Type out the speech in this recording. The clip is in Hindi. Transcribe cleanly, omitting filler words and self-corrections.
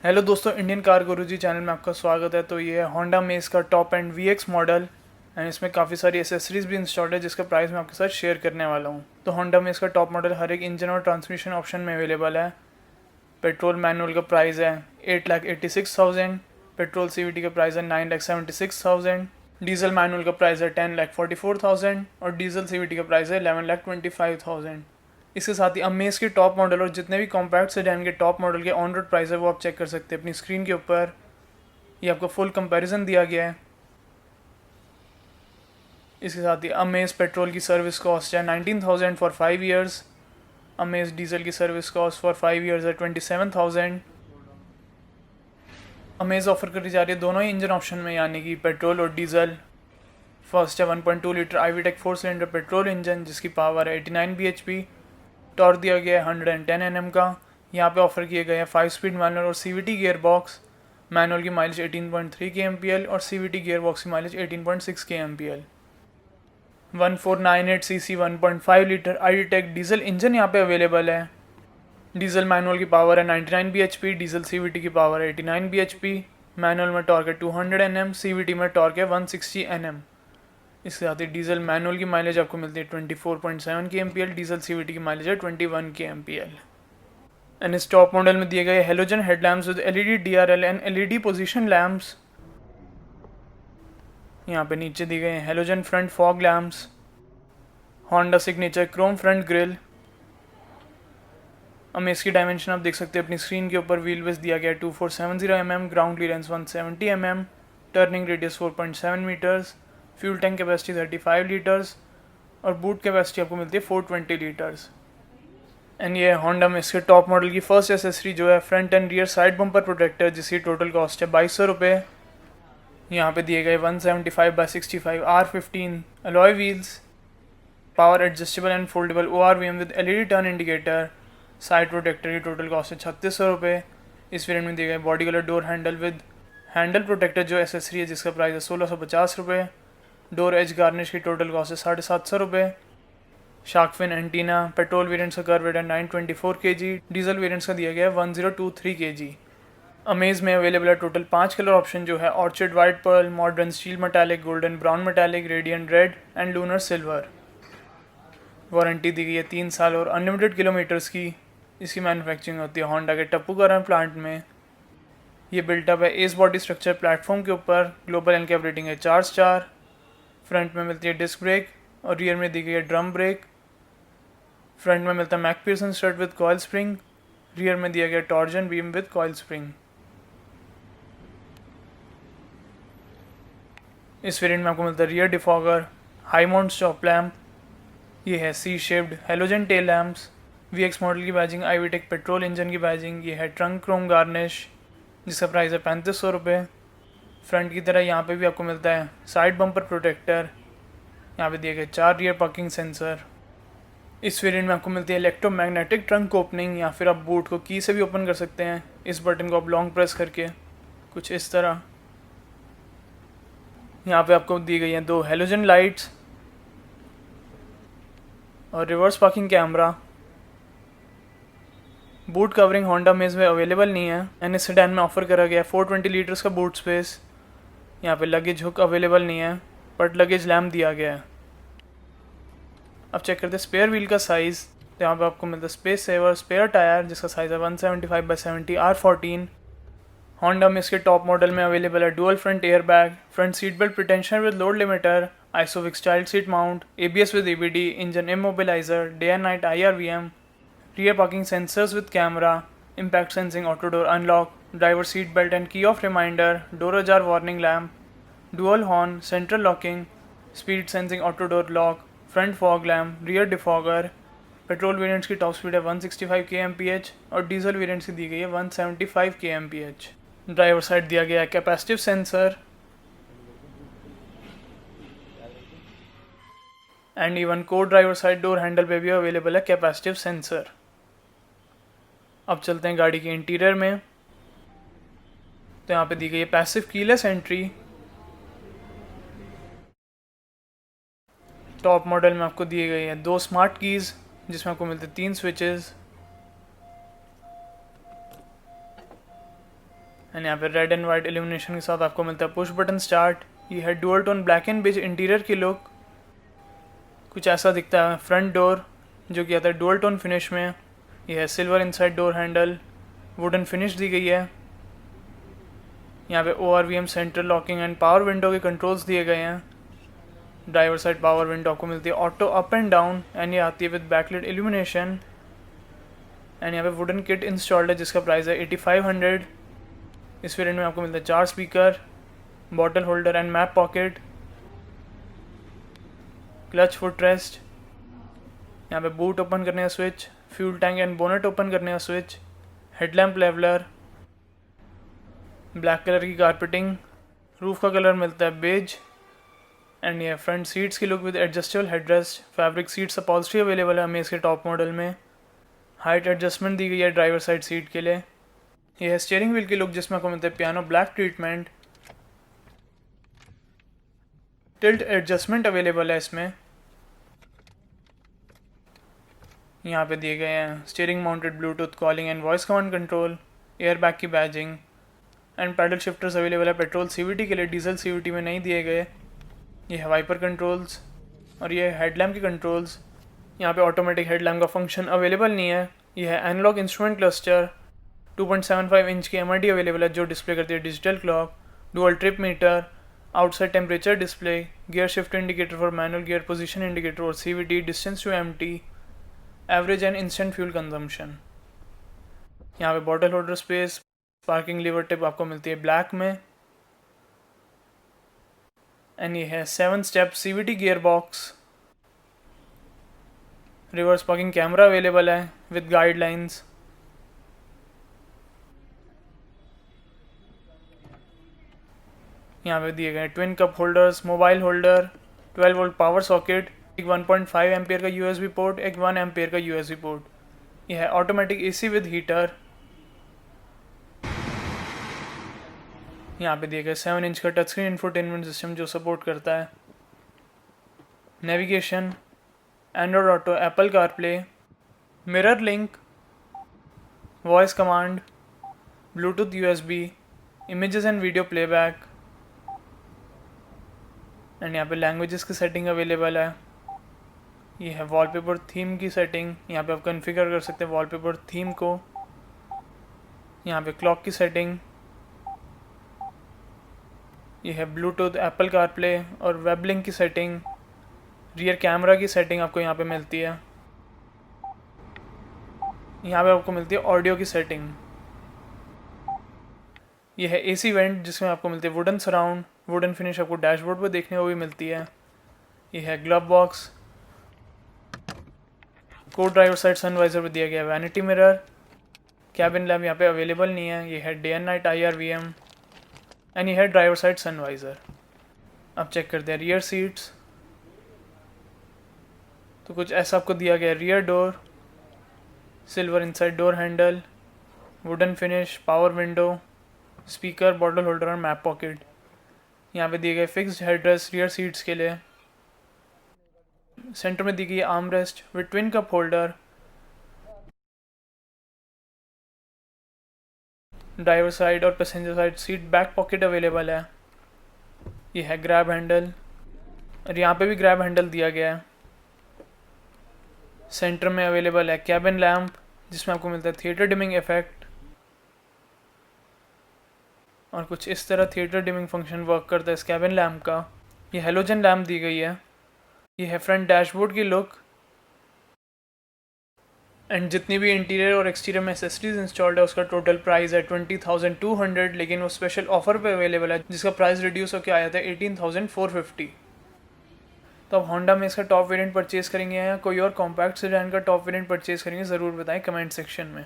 हेलो दोस्तों, इंडियन कार गुरुजी चैनल में आपका स्वागत है। तो ये है होंडा मेज का top and VX model and इसमें काफ़ी सारी एसेसरीज भी इंस्टॉल्ड है जिसका प्राइस मैं आपके साथ शेयर करने वाला हूँ। तो होंडा मेज का टॉप मॉडल हर एक इंजन और ट्रांसमिशन ऑप्शन में अवेलेबल है। पेट्रोल मैनुअल का प्राइस है 8,86,000, पेट्रोल CVT का प्राइस है 9,76,000, डीजल मैनुअल का प्राइस है 10,44,000 और डीजल CVT का प्राइस है 11,25,000। इसके साथ ही अमेज के टॉप मॉडल और जितने भी कॉम्पैक्ट सेडान के टॉप मॉडल के ऑन रोड प्राइस है वो आप चेक कर सकते हैं अपनी स्क्रीन के ऊपर। ये आपको फुल कंपैरिजन दिया गया है। इसके साथ ही अमेज पेट्रोल की सर्विस कॉस्ट है 19,000 फॉर 5 ईयर्स। अमेज डीजल की सर्विस कॉस्ट फॉर 5 ईयर्स है 27,000। अमेज ऑफर करी जा रही है दोनों ही इंजन ऑप्शन में, यानी कि पेट्रोल और डीजल। फर्स्ट है 1.2 litre IVTEC 4 cylinder petrol engine जिसकी पावर है 89 bhp। टॉर्क दिया गया है 110 Nm का। यहाँ पे ऑफर किए गए हैं 5 स्पीड मैनुअल और CVT गियर बॉक्स। मैनुअल की माइलेज 18.3 kmpl और CVT गियर बॉक्स की mileage 18.6 kmpl। 1498cc 1.5 litre IVTEC diesel engine यहाँ पे अवेलेबल है। डीजल मैनुअल की पावर है 99 bhp, डीजल CVT की पावर है 89 bhp। मैनुअल में टॉर्क है 200 Nm, CVT में टॉर्क है 160 Nm। इसके साथ ही डीजल मैनुअल की माइलेज आपको मिलती है 24.7 kmpl, डीजल CVT की माइलेज है 21 kmpl। एंड इस टॉप मॉडल में दिए गए halogen headlamps with LED DRL and LED position lamps. यहाँ पे नीचे दिए गए हैं halogen front fog lamps, Honda signature Chrome front grille. Amaze की डायमेंशन आप देख सकते हैं अपनी स्क्रीन के ऊपर। व्हील बेस दिया गया है 2470 mm, ground clearance 170 mm, turning radius 4.7 metres, fuel tank capacity 35 litres और बूट कैपेसिटी आपको मिलती है 420 लीटर्स। एंड ये होंडा में इसके टॉप मॉडल की फर्स्ट एसेसरी जो है front and rear side bumper protector जिसकी टोटल कॉस्ट है 2200 रुपये। यहाँ पे दिए गए 175/65 R15 alloy wheels, power adjustable and foldable ORVM with LED turn indicator, side protector की टोटल कॉस्ट है 3600 रुपये। इस वेरिएंट में दिए गए body colour door handle with handle protector जो एसेसरी है जिसका प्राइस है 1650 रुपये। डोर एज गार्निश की टोटल कॉस्ट है 750 रुपये। Shark fin antenna, petrol variants का कर्व वेट है 924 kg, डीजल वेरिएंट्स का दिया गया है 1023 kg। अमेज में अवेलेबल है टोटल 5 कलर ऑप्शन जो है orchid white pearl, modern steel metallic, golden brown metallic, radiant red and lunar silver. Warranty दी गई है 3 साल और अनलिमिटेड किलोमीटर्स की। इसकी मैन्युफैक्चरिंग होती है होंडा के टप्पूकरण प्लांट में। ये बिल्टअप है एस बॉडी स्ट्रक्चर प्लेटफॉर्म के ऊपर। ग्लोबल एनकैप रेटिंग है 4 स्टार। फ्रंट में मिलती है डिस्क ब्रेक और रियर में दी गई है ड्रम ब्रेक। फ्रंट में मिलता है McPherson strut with coil spring, rear में दिया गया torsion beam with coil spring. इस वेरिएंट में आपको मिलता है rear defogger, high mount stop lamp, ये है C shaped halogen tail lamps, VX model की बैजिंग, IVTEC पेट्रोल इंजन की बैजिंग, ये है ट्रंक क्रोम गार्निश जिसका प्राइस है 3500 रुपये। फ्रंट की तरह यहाँ पे भी आपको मिलता है साइड बम्पर प्रोटेक्टर, यहाँ पे दिए गए 4 रियर पार्किंग सेंसर। इस वेरिएंट में आपको मिलती है इलेक्ट्रोमैग्नेटिक ट्रंक ओपनिंग, या फिर आप बूट को की से भी ओपन कर सकते हैं इस बटन को आप लॉन्ग प्रेस करके, कुछ इस तरह। यहाँ पे आपको दी गई हैं 2 हेलोजन लाइट्स और reverse parking camera. Boot covering Honda मेज में अवेलेबल नहीं है एंड इस सेडान में ऑफर करा गया 420 लीटर्स का बूट स्पेस। यहाँ पे लगेज हुक अवेलेबल नहीं है बट लगेज लैम्प दिया गया है। अब चेक करते हैं स्पेयर व्हील का साइज़। तो यहाँ पे आपको मिलता है स्पेस सेवर स्पेयर टायर जिसका साइज़ है 175/70 R14। होंडा में इसके टॉप मॉडल में अवेलेबल है dual front air bag, front seat belt pretension with load limiter, isofix child seat mount, ABS with EBD, engine immobiliser, day and night IRVM, rear parking sensors with camera, impact sensing auto door unlock, driver seat belt and key off reminder, door ajar warning lamp, dual horn, central locking, speed sensing auto door lock, front fog lamp, rear defogger। Petrol variants की टॉप स्पीड है 165 kmph और डीजल वेरिएंट्स की दी गई है 175 kmph। ड्राइवर साइड दिया गया है कैपेसिटिव सेंसर एंड इवन को ड्राइवर साइड डोर हैंडल पे भी अवेलेबल है कैपेसिटिव सेंसर। अब चलते हैं गाड़ी के इंटीरियर में। तो यहाँ पे दी गई है passive keyless entry. Top model में आपको दिए गए हैं 2 स्मार्ट कीज़ जिसमें आपको मिलते हैं 3 स्विचेस। एंड यहाँ पे रेड एंड वाइट इल्यूमिनेशन के साथ आपको मिलता है पुश बटन स्टार्ट। ये है dual tone black and beige interior की लुक, कुछ ऐसा दिखता है। फ्रंट डोर जो कि आता है डुअल टोन फिनिश में। यह है silver inside door handle, wooden finish दी गई है। यहाँ पे ORVM central locking and power window के कंट्रोल्स दिए गए हैं। ड्राइवर साइड पावर विंडो आपको मिलती है auto up and down and ये आती है विद बैकलाइट इल्यूमिनेशन। एंड यहाँ पे वुडन किट इंस्टॉल्ड है जिसका प्राइस है 8500। इस वेरिएंट में आपको मिलता है 4 speaker, bottle holder and map pocket, clutch foot rest, यहाँ पे बूट ओपन करने का switch, fuel tank and bonnet open करने का switch, headlamp leveller, black colour की कारपेटिंग, रूफ का कलर मिलता है बेज। एंड ये फ्रंट सीट्स की look with adjustable headrest, fabric seats upholstery available है हमें इसके टॉप मॉडल में। हाइट एडजस्टमेंट दी गई है ड्राइवर साइड सीट के लिए। यह है स्टीयरिंग व्हील की लुक जिसमें आपको मिलता है piano black treatment, tilt adjustment available है इसमें। यहाँ पे दिए गए हैं steering mounted Bluetooth calling and voice command control, air bag की badging and paddle shifters available है पेट्रोल CVT के लिए, डीजल CVT में नहीं दिए गए। ये है वाइपर कंट्रोल्स और ये हेडलैम्प के कंट्रोल्स। यहाँ पे ऑटोमेटिक हेडलैम्प का फंक्शन अवेलेबल नहीं है। यह है एनालॉग इंस्ट्रूमेंट क्लस्टर, 2.75 इंच की MRD अवेलेबल है जो डिस्प्ले करती है digital clock, dual trip meter, outside temperature display, gear shift indicator for manual gear position indicator और CVT, distance to empty, average and instant fuel consumption. यहाँ पे bottle holder space, parking lever tip आपको मिलती है ब्लैक में। एंड ये है 7 step CVT gear box, reverse parking camera available है विद गाइडलाइंस। यहाँ पे दिए गए twin cup holders, mobile holder, 12 volt power socket, एक 1.5 एम्पियर का USB पोर्ट, एक 1 एम्पियर का USB पोर्ट। यह है ऑटोमेटिक AC विद हीटर। यहाँ पे दिए गए 7 इंच का टच स्क्रीन इंफोटेनमेंट सिस्टम जो सपोर्ट करता है navigation, Android auto, Apple CarPlay, mirror link, voice command, Bluetooth USB, images and video playback. And यहाँ पे लैंग्वेजेस की सेटिंग अवेलेबल है। ये है वॉलपेपर थीम की सेटिंग, यहाँ पे आप कॉन्फ़िगर कर सकते हैं वॉलपेपर थीम को। यहाँ पे क्लॉक की सेटिंग, ये है ब्लूटूथ, एप्पल कारप्ले और वेब लिंक की सेटिंग। रियर कैमरा की सेटिंग आपको यहाँ पे मिलती है। यहाँ पे आपको मिलती है ऑडियो की सेटिंग। यह है AC वेंट जिसमें आपको मिलती है वुडन सराउंड, वुडन फिनिश आपको डैशबोर्ड पर देखने को भी मिलती है। यह है ग्लव बॉक्स, को ड्राइवर साइड सनवाइजर पर दिया गया वैनिटी मिरर, कैबिन लैम्प यहाँ पे अवेलेबल नहीं है। यह है day and night IRVM and यह है ड्राइवर साइड सनवाइजर। अब चेक करते हैं रियर सीट्स। तो कुछ ऐसा आपको दिया गया rear door, silver inside door handle, wooden finish, power window, speaker, bottle holder और मैप पॉकेट। यहाँ पे दिए गए फिक्स्ड हेडरेस्ट रियर सीट्स के लिए। सेंटर में दी गई arm rest with twin cup holder. Driver side और passenger side seat back pocket available है। ये है ग्रैब हैंडल और यहाँ पे भी ग्रैब हैंडल दिया गया है। सेंटर में अवेलेबल है कैबिन लैम्प जिसमें आपको मिलता है थिएटर डिमिंग इफेक्ट और कुछ इस तरह थिएटर डिमिंग फंक्शन वर्क करता है इस कैबिन लैम्प का। ये हेलोजन लैम्प दी गई है। ये है फ्रंट डैशबोर्ड की लुक एंड जितनी भी इंटीरियर और एक्सटीरियर में एसेसरीज इंस्टॉल्ड है उसका टोटल प्राइस है 20,200, लेकिन वो स्पेशल ऑफर पे अवेलेबल है जिसका प्राइस रिड्यूस होकर आया था 18,450। तो अब होंडा में इसका टॉप वेरिएंट परचेज करेंगे या कोई और कॉम्पैक्ट सेडान का टॉप वेरिएंट परचेज करेंगे ज़रूर बताएं कमेंट सेक्शन में।